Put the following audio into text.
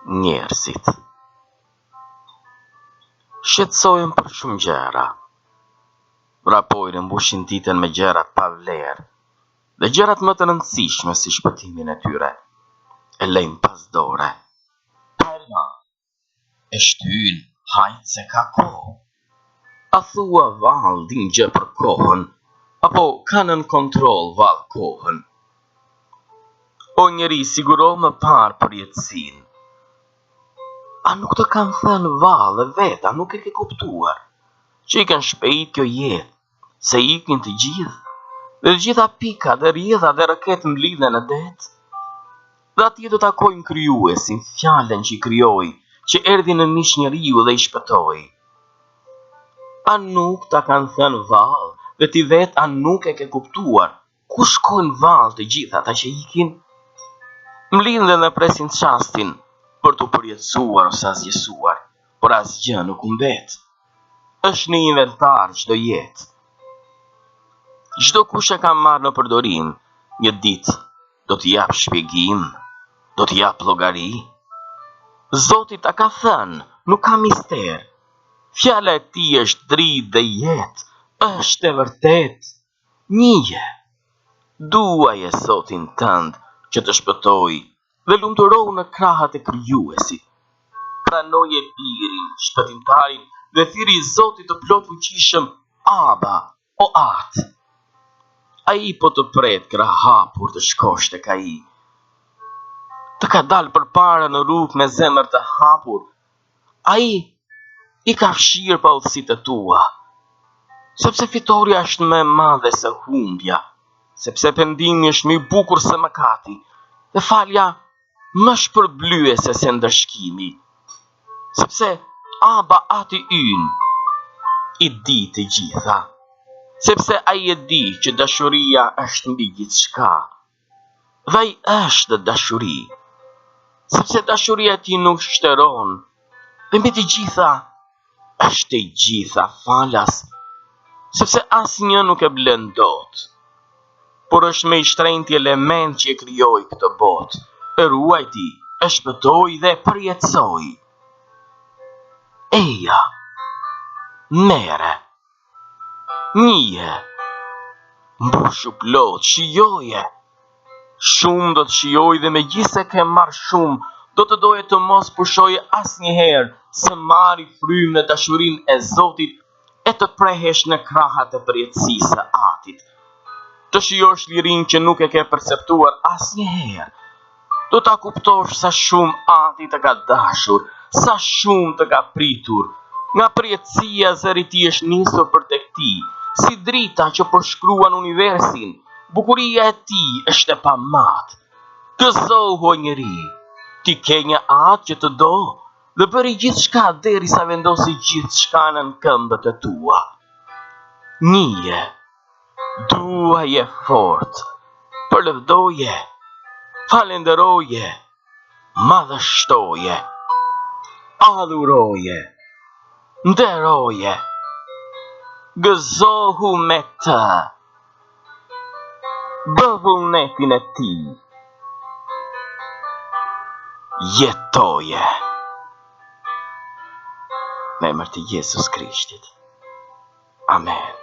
njerëzit. Shqetësohen për shumë gjëra. Rapojnë mbushin ditën me gjërat pa vlerë dhe gjërat më të rëndësishme si shpëtimin e tyre e lejnë pas dore. Parla e shtyl hajt se ka kohë. A thua val din gjë për kohën, apo kanë në kontroll val kohën? O njeri, siguro më parë për jetësin. A nuk të kanë thënë val dhe veta, nuk e ke kuptuar që i kanë shpejt kjo jetë, se ikin të gjithë, dhe të gjitha pika dhe rjedha dhe raket mblidhe në det? Dhe atje do takojnë krijuesin, fjalën që i krijoi, që erdhi në mish njeriu dhe i shpëtoi. A nuk ta kanë thënë val, dhe ti vet a nuk e ke kuptuar ku shkojnë val të gjitha ata që ikin? Mblidhen dhe presin çastin për të përjetësuar ose asgjësuar, por asgjë nuk u mbet. Është në inventar çdo jetë. Çdo kush e ka marrë në përdorim, një ditë do t'i jap shpjegim, do t'i jap llogari. Zoti ta ka thënë, nuk ka mister. Fjala e tij është dritë dhe jetë, është e vërtet. Nije, duaje Zotin tënd që të shpëtoj dhe lumturohu në krahat e krijuesit. Pranoje birin, shpëtimtarin dhe thiri Zotit të plot fuqishëm, Aba o Atë. Ai po të pret krah hapur të shkosh tek ai. Të ka dalë përpara në rrugë me zemër të hapur. Ai i ka fshirë pa udhësitë tua, sepse fitoria është më e madhe se humbja, sepse pendimi është më i bukur se mëkati, dhe falja më shpërblyese se ndërshkimi, sepse Aba Ati ynë i di të gjitha, sepse ai e di që dashuria është mbi gjithçka, dhe ai është dashuri, sepse dashuria e tij nuk shtëron, dhe mbi të gjitha është i gjitha falas, sepse asnjë nuk e blen dot, por është me i shtrenjti element që e krijoi këtë botë, e ruajti, e shpëtoi dhe e përjetësoi. Eja, mere, nije, mbushu plot, shijoje. Shumë do të shijoj dhe megjithëse se ke marrë shumë, do të doje të mos pushoje asnjëherë se marri frymën e dashurinë e Zotit e të prehesh në krahat e përjetësisë së Atit. Të shijosh lirinë që nuk e ke perceptuar asnjëherë. Do ta kuptosh sa shumë Ati të ka dashur, sa shumë të ka pritur. Nga përjetësia zëri ti është nisur për tek ti, si drita që përshkruan universin. Bukuria e ti është e pamatë. Gëzohu o njeri, ti ke një Atë që të do, dhe bëri gjithçka derisa vendosi gjithçka në këmbët e tua. Nije, duaje fort, përlëvdoje, falenderoje, madhështoje, adhuroje, nderoje, gëzohu me të, bë vullnetin e tij, jetoje. Në emër të Jezus Krishtit. Amen.